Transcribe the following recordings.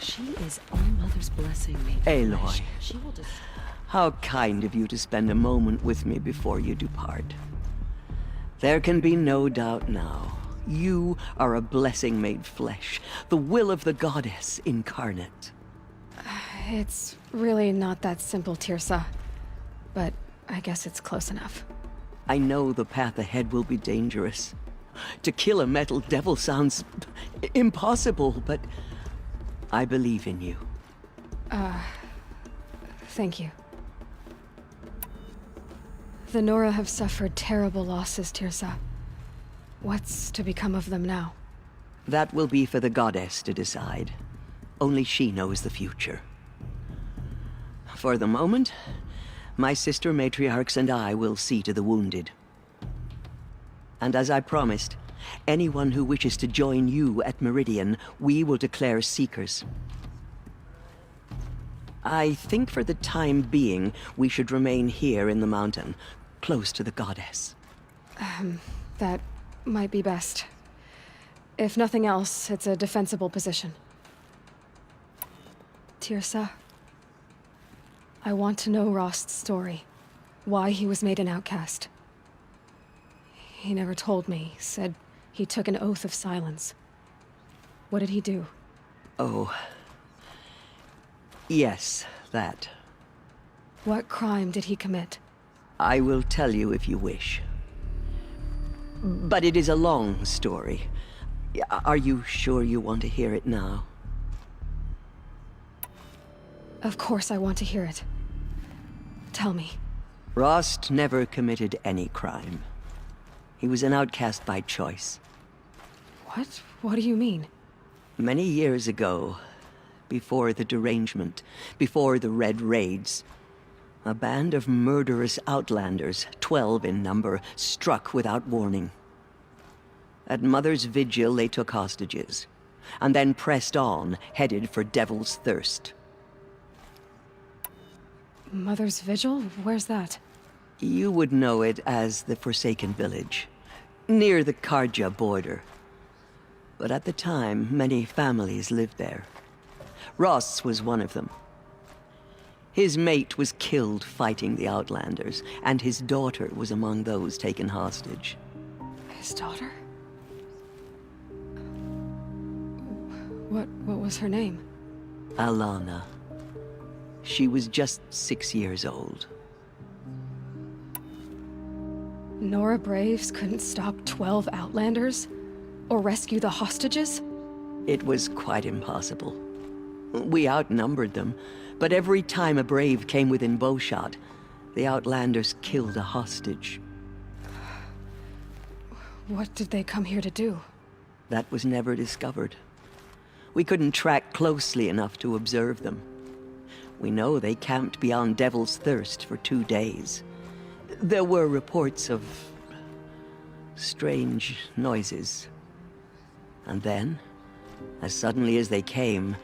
She is All Mother's blessing made Aloy, flesh. She will just... how kind of you to spend a moment with me before you depart. There can be no doubt now. You are a blessing made flesh, the will of the goddess incarnate. It's really not that simple, Tirsa. But I guess it's close enough. I know the path ahead will be dangerous. To kill a metal devil sounds impossible, but I believe in you. Thank you. The Nora have suffered terrible losses, Tirsa. What's to become of them now? That will be for the goddess to decide. Only she knows the future. For the moment, my sister matriarchs and I will see to the wounded. And as I promised, anyone who wishes to join you at Meridian, we will declare seekers. I think for the time being, we should remain here in the mountain, close to the goddess. That might be best. If nothing else, it's a defensible position. Tirsa, I want to know Rost's story. Why he was made an outcast. He never told me. Said he took an oath of silence. What did he do? Oh. Yes, that. What crime did he commit? I will tell you if you wish. But it is a long story. Are you sure you want to hear it now? Of course I want to hear it. Tell me. Rost never committed any crime. He was an outcast by choice. What? What do you mean? Many years ago, before the derangement, before the Red Raids, a band of murderous outlanders, 12 in number, struck without warning. At Mother's Vigil, they took hostages, and then pressed on, headed for Devil's Thirst. Mother's Vigil? Where's that? You would know it as the Forsaken Village, near the Karja border. But at the time, many families lived there. Ross was one of them. His mate was killed fighting the Outlanders, and his daughter was among those taken hostage. His daughter? What was her name? Alana. She was just 6 years old. Nora Braves couldn't stop 12 Outlanders? Or rescue the hostages? It was quite impossible. We outnumbered them, but every time a brave came within bowshot, the Outlanders killed a hostage. What did they come here to do? That was never discovered. We couldn't track closely enough to observe them. We know they camped beyond Devil's Thirst for 2 days. There were reports of strange noises. And then, as suddenly as they came,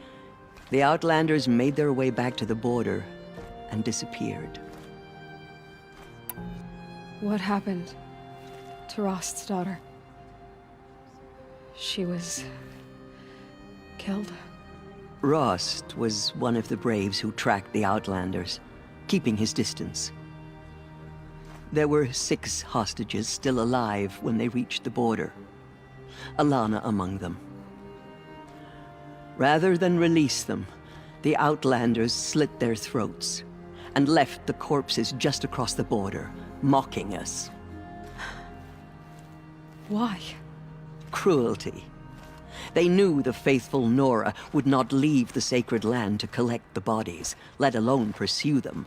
the Outlanders made their way back to the border and disappeared. What happened to Rost's daughter? She was killed? Rost was one of the braves who tracked the Outlanders, keeping his distance. There were 6 hostages still alive when they reached the border, Alana among them. Rather than release them, the Outlanders slit their throats and left the corpses just across the border, mocking us. Why? Cruelty. They knew the faithful Nora would not leave the sacred land to collect the bodies, let alone pursue them.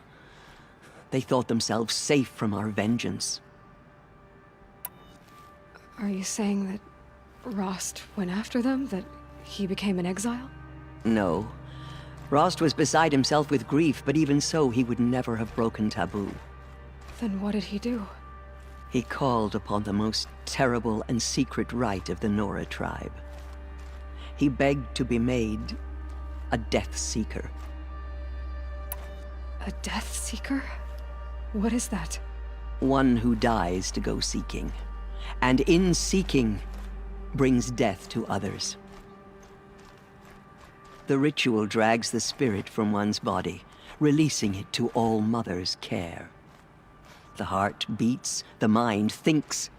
They thought themselves safe from our vengeance. Are you saying that Rost went after them? That he became an exile? No. Rost was beside himself with grief, but even so, he would never have broken taboo. Then what did he do? He called upon the most terrible and secret rite of the Nora tribe. He begged to be made a Death Seeker. A Death Seeker? What is that? One who dies to go seeking, and in seeking, brings death to others. The ritual drags the spirit from one's body, releasing it to All Mother's care. The heart beats, the mind thinks,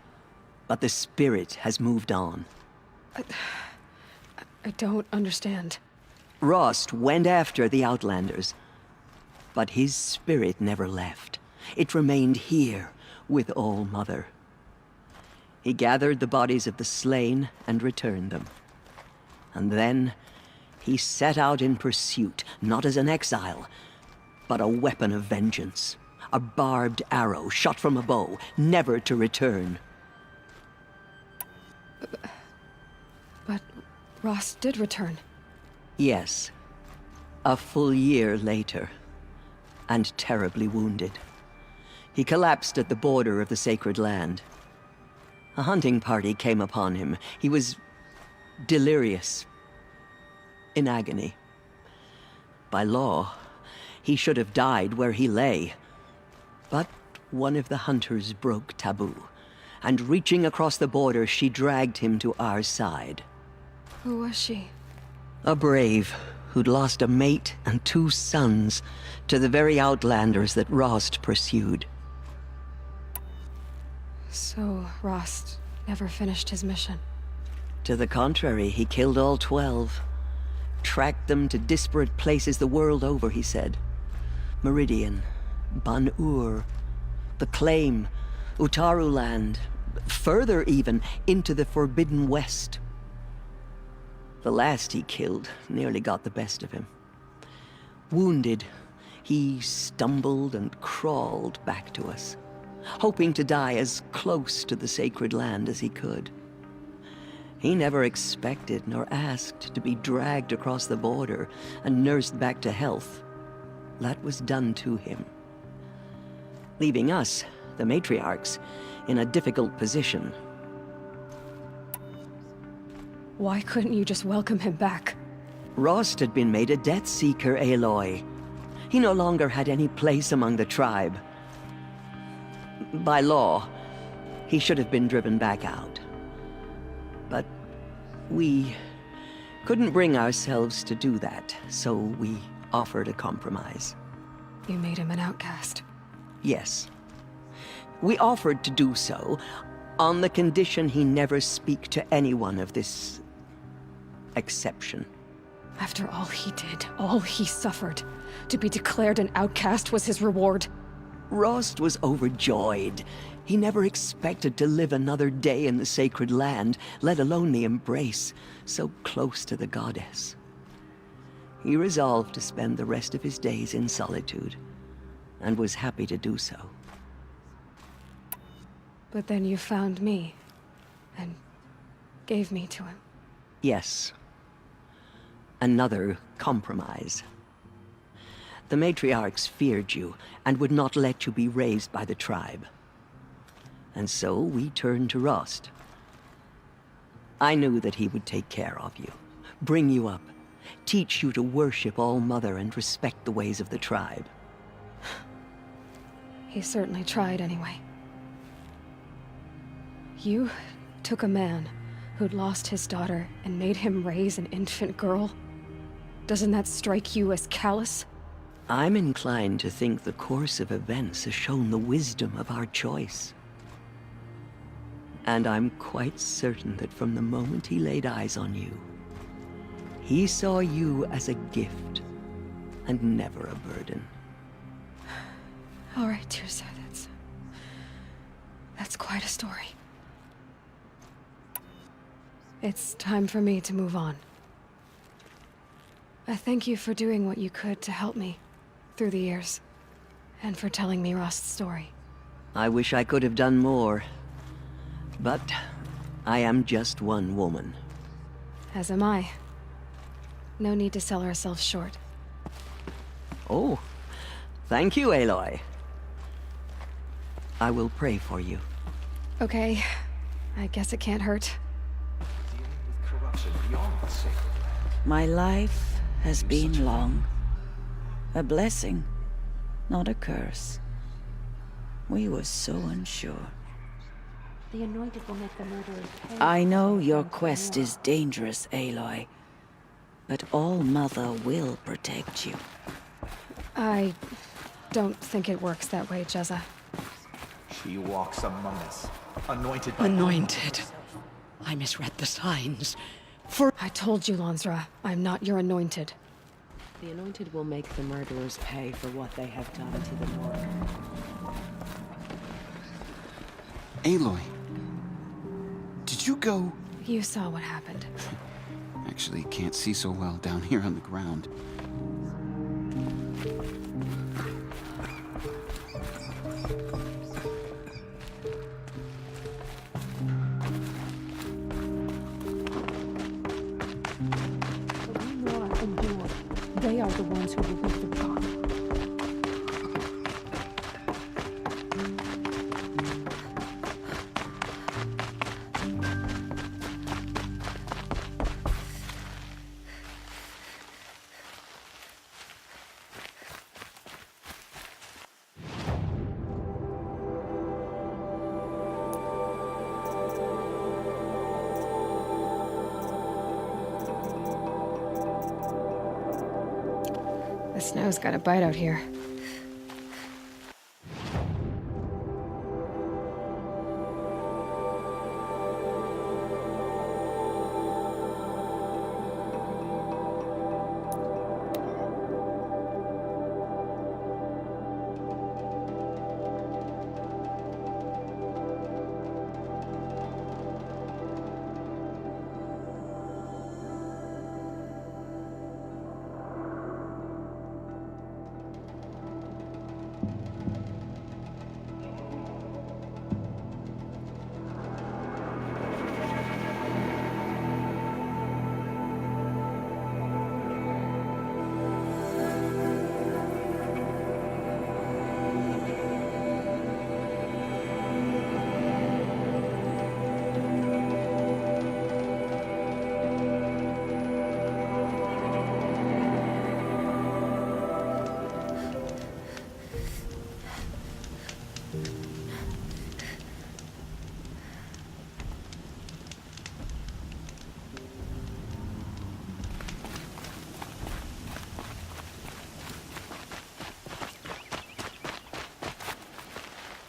but the spirit has moved on. I don't understand. Rost went after the Outlanders, but his spirit never left. It remained here with All Mother. He gathered the bodies of the slain and returned them. And then he set out in pursuit, not as an exile, but a weapon of vengeance. A barbed arrow shot from a bow, never to return. But Ross did return. Yes. A full year later, and terribly wounded. He collapsed at the border of the sacred land. A hunting party came upon him. He was delirious, in agony. By law, he should have died where he lay. But one of the hunters broke taboo, and reaching across the border, she dragged him to our side. Who was she? A brave who'd lost a mate and 2 sons to the very Outlanders that Rost pursued. So, Rost never finished his mission. To the contrary, he killed all 12. Tracked them to disparate places the world over, he said. Meridian, Ban-Ur, the Claim, Utaru Land, further even, into the Forbidden West. The last he killed nearly got the best of him. Wounded, he stumbled and crawled back to us, hoping to die as close to the sacred land as he could. He never expected nor asked to be dragged across the border and nursed back to health. That was done to him, leaving us, the matriarchs, in a difficult position. Why couldn't you just welcome him back? Rost had been made a Death Seeker, Aloy. He no longer had any place among the tribe. By law, he should have been driven back out. But we couldn't bring ourselves to do that, so we offered a compromise. You made him an outcast. Yes. We offered to do so on the condition he never speak to anyone of this exception. After all he did, all he suffered, to be declared an outcast was his reward. Rost was overjoyed. He never expected to live another day in the sacred land, let alone the embrace, so close to the goddess. He resolved to spend the rest of his days in solitude, and was happy to do so. But then you found me, and gave me to him. Yes. Another compromise. The matriarchs feared you, and would not let you be raised by the tribe. And so we turned to Rost. I knew that he would take care of you, bring you up, teach you to worship All Mother and respect the ways of the tribe. He certainly tried anyway. You took a man who'd lost his daughter and made him raise an infant girl? Doesn't that strike you as callous? I'm inclined to think the course of events has shown the wisdom of our choice. And I'm quite certain that from the moment he laid eyes on you, he saw you as a gift, and never a burden. All right, dear sir, that's quite a story. It's time for me to move on. I thank you for doing what you could to help me through the years, and for telling me Rost's story. I wish I could have done more, but I am just one woman. As am I. No need to sell ourselves short. Oh, thank you, Aloy. I will pray for you. Okay, I guess it can't hurt. My life has been long. A blessing, not a curse. We were so unsure. The Anointed will make the murderers pay. I know your quest is dangerous, Aloy. But All Mother will protect you. I don't think it works that way, Jezza. She walks among us, anointed by... Anointed. I misread the signs. I told you, Lansra, I'm not your anointed. The anointed will make the murderers pay for what they have done to the Nora. Aloy, did you go? You saw what happened. Actually, can't see so well down here on the ground. But when Nora and Nora, they are the ones who will reap the charm. The snow's got a bite out here.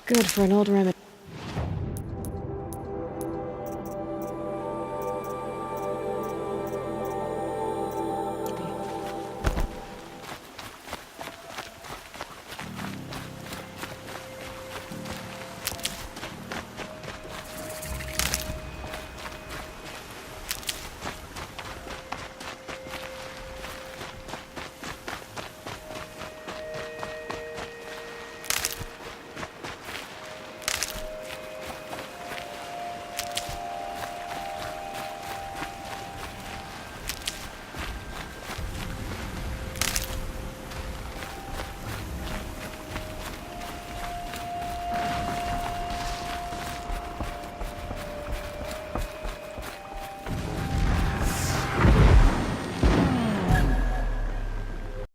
Good for an old remedy.